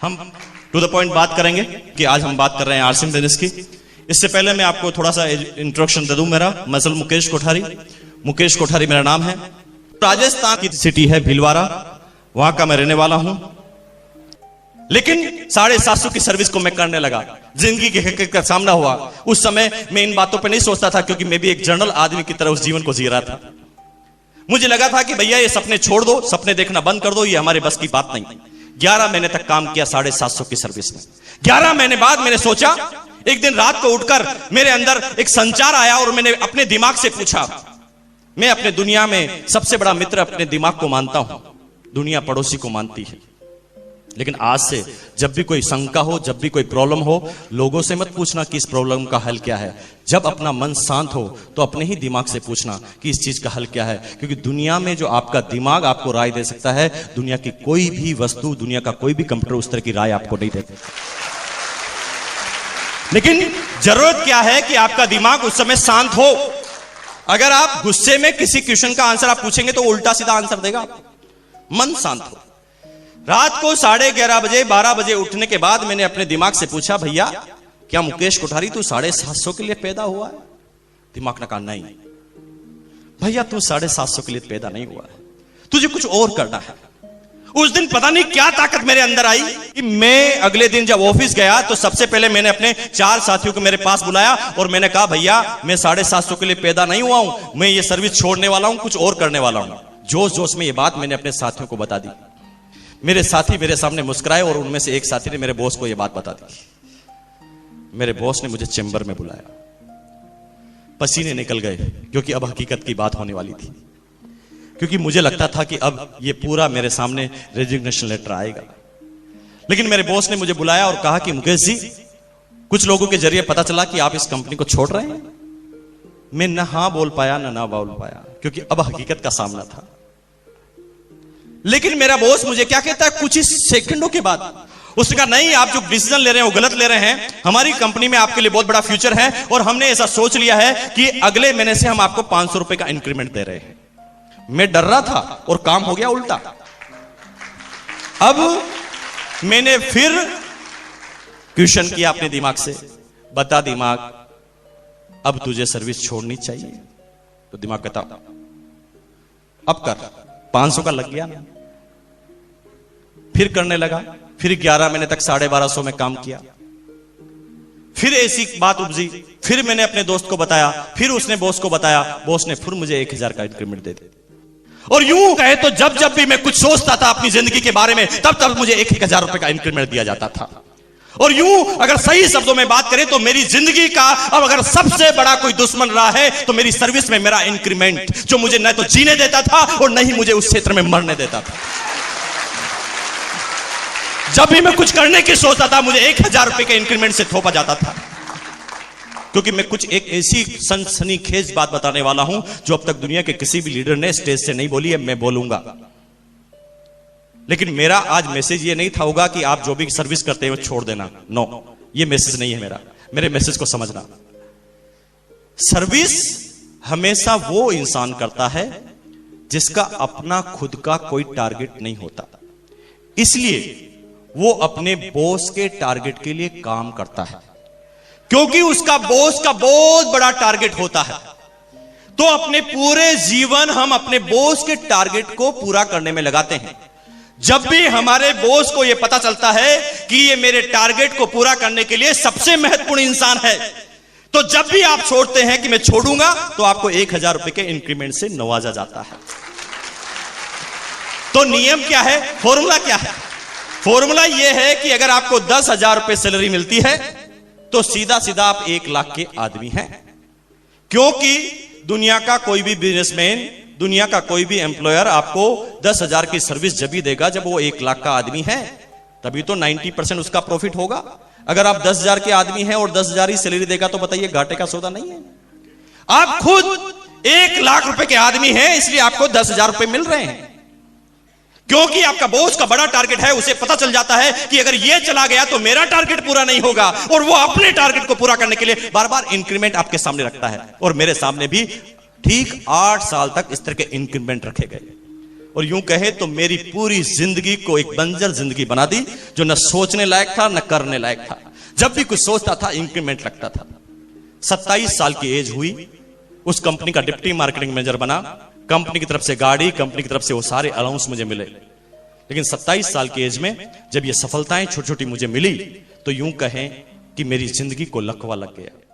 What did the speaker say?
हम to the point बात करेंगे कि आज हम बात कर रहे हैं आरसीएम बिजनेस की। इससे पहले मैं आपको थोड़ा सा इंट्रोडक्शन दे दूं। मेरा मसल मुकेश कोठारी मेरा नाम है। राजस्थान की सिटी है भीलवाड़ा, वहां का मैं रहने वाला हूं। लेकिन 750 की सर्विस को मैं करने लगा, जिंदगी के हकीकत का सामना हुआ। उस समय मैं इन बातों पे नहीं सोचता था, क्योंकि मैं भी एक जनरल आदमी की तरह उस जीवन को जी रहा था। मुझे लगा था कि भैया ये सपने छोड़ दो, सपने देखना बंद कर दो, ये हमारे बस की बात नहीं। 11 महीने तक काम किया 750 की सर्विस में। 11 महीने बाद मैंने सोचा, एक दिन रात को उठकर मेरे अंदर एक संचार आया और मैंने अपने दिमाग से पूछा। मैं अपने दुनिया में सबसे बड़ा मित्र अपने दिमाग को मानता हूं, दुनिया पड़ोसी को मानती है। लेकिन आज से जब भी कोई शंका हो, जब भी कोई प्रॉब्लम हो, लोगों से मत पूछना कि इस प्रॉब्लम का हल क्या है। जब अपना मन शांत हो तो अपने ही दिमाग से पूछना कि इस चीज का हल क्या है। क्योंकि दुनिया में जो आपका दिमाग आपको राय दे सकता है, दुनिया की कोई भी वस्तु, दुनिया का कोई भी कंप्यूटर उस तरह की राय आपको नहीं देता। लेकिन जरूरत क्या है कि आपका दिमाग उस समय शांत हो। अगर आप गुस्से में किसी क्वेश्चन का आंसर आप पूछेंगे तो उल्टा सीधा आंसर देगा। मन शांत हो। रात को 11:30 बजे 12 बजे उठने के बाद मैंने अपने दिमाग से पूछा, भैया क्या मुकेश कोठारी तू 750 के लिए पैदा हुआ है? दिमाग ने कहा नहीं भैया, तू 750 के लिए पैदा नहीं हुआ है, तुझे कुछ और करना है। उस दिन पता नहीं क्या ताकत मेरे अंदर आई कि मैं अगले दिन जब ऑफिस गया तो सबसे पहले मैंने अपने 4 साथियों को मेरे पास बुलाया और मैंने कहा, भैया मैं 750 के लिए पैदा नहीं हुआ हूं, मैं ये सर्विस छोड़ने वाला हूं, कुछ और करने वाला हूं। जोश जोश में ये बात मैंने अपने साथियों को बता दी। मेरे साथी मेरे सामने मुस्कुराए और उनमें से एक साथी ने मेरे बॉस को यह बात बता दी। मेरे बॉस ने मुझे चेंबर में बुलाया, पसीने निकल गए, क्योंकि अब हकीकत की बात होने वाली थी। क्योंकि मुझे लगता था कि अब ये पूरा मेरे सामने रेजिग्नेशन लेटर आएगा। लेकिन मेरे बॉस ने मुझे बुलाया और कहा कि मुकेश जी, कुछ लोगों के जरिए पता चला कि आप इस कंपनी को छोड़ रहे हैं। मैं न हाँ बोल पाया ना बोल पाया, क्योंकि अब हकीकत का सामना था। लेकिन मेरा बॉस मुझे क्या कहता है कुछ ही सेकंडों के बाद, उसने कहा नहीं, आप जो डिसीजन ले रहे हैं वो गलत ले रहे हैं। हमारी कंपनी में आपके लिए बहुत बड़ा फ्यूचर है और हमने ऐसा सोच लिया है कि अगले महीने से हम आपको 500 रुपए का इंक्रीमेंट दे रहे हैं। मैं डर रहा था और काम हो गया उल्टा। अब मैंने फिर क्वेश्चन किया अपने दिमाग से, बता दिमाग, अब तुझे सर्विस छोड़नी चाहिए? तो दिमाग कहता अब कर, 500 का लग गया ना। फिर करने लगा, फिर 11 महीने तक 1250 में काम किया। फिर ऐसी बात उपजी, फिर मैंने अपने दोस्त को बताया, फिर उसने बॉस को बताया, बॉस ने फिर मुझे 1000 का इंक्रीमेंट दे दिया। और यूं कहे तो जब जब भी मैं कुछ सोचता था अपनी जिंदगी के बारे में, तब तब मुझे 1000 रुपए का इंक्रीमेंट दिया जाता था। और यूं अगर सही शब्दों में बात करें तो मेरी जिंदगी का अब अगर सबसे बड़ा कोई दुश्मन रहा है तो मेरी सर्विस में मेरा इंक्रीमेंट, जो मुझे न तो जीने देता था और न ही मुझे उस क्षेत्र में मरने देता था। जब भी मैं कुछ करने की सोचता था, मुझे 1000 रुपए के इंक्रीमेंट से थोपा जाता था। क्योंकि मैं कुछ एक ऐसी सनसनीखेज बात बताने वाला हूं जो अब तक दुनिया के किसी भी लीडर ने स्टेज से नहीं बोली है, मैं बोलूंगा। लेकिन मेरा आज मैसेज ये नहीं था होगा कि आप जो भी सर्विस करते हैं वो छोड़ देना। नो, ये मैसेज नहीं है मेरा। मेरे मैसेज को समझना। सर्विस हमेशा वो इंसान करता है जिसका अपना खुद का कोई टारगेट नहीं होता, इसलिए वो अपने बॉस के टारगेट के लिए काम करता है। क्योंकि उसका बॉस का बहुत बड़ा टारगेट होता है, तो अपने पूरे जीवन हम अपने बॉस के टारगेट को पूरा करने में लगाते हैं। जब भी हमारे बॉस को यह पता चलता है कि ये मेरे टारगेट को पूरा करने के लिए सबसे महत्वपूर्ण इंसान है, तो जब भी आप छोड़ते हैं कि मैं छोड़ूंगा, तो आपको 1000 रुपए के इंक्रीमेंट से नवाजा जाता है। तो नियम क्या है, फॉर्मूला क्या है? फॉर्मूला यह है कि अगर आपको 10,000 रुपए सैलरी मिलती है तो सीधा सीधा आप 1 लाख के आदमी हैं। क्योंकि दुनिया का कोई भी बिजनेसमैन, दुनिया का कोई भी एम्प्लॉयर आपको 10,000 की सर्विस जब भी देगा जब वो 1 लाख का आदमी है, तभी तो 90% उसका प्रॉफिट होगा। अगर आप 10,000 के आदमी हैं और 10,000 ही सैलरी देगा तो बताइए घाटे का सौदा नहीं है। आप खुद 1 लाख रुपए के आदमी हैं, इसलिए आपको 10,000 रुपए मिल रहे हैं। क्योंकि आपका बॉस का बड़ा टारगेट है, उसे पता चल जाता है कि अगर ये चला गया तो मेरा टारगेट पूरा नहीं होगा, और वो अपने टारगेट को पूरा करने के लिए बार बार इंक्रीमेंट आपके सामने रखता है। और मेरे सामने भी ठीक 8 साल तक इस तरह के इंक्रीमेंट रखे गए। और यूं कहे तो मेरी पूरी जिंदगी को एक बंजर जिंदगी बना दी, जो न सोचने लायक था न करने लायक था। जब भी कुछ सोचता था इंक्रीमेंट लगता था। 27 साल की एज हुई, उस कंपनी का डिप्टी मार्केटिंग मैनेजर बना, कंपनी की तरफ से गाड़ी, कंपनी की तरफ से वो सारे अलाउंस मुझे मिले। लेकिन 27 साल की एज में जब ये सफलताएं छोटी छोटी मुझे मिली, तो यूं कहें कि मेरी जिंदगी को लकवा लग गया।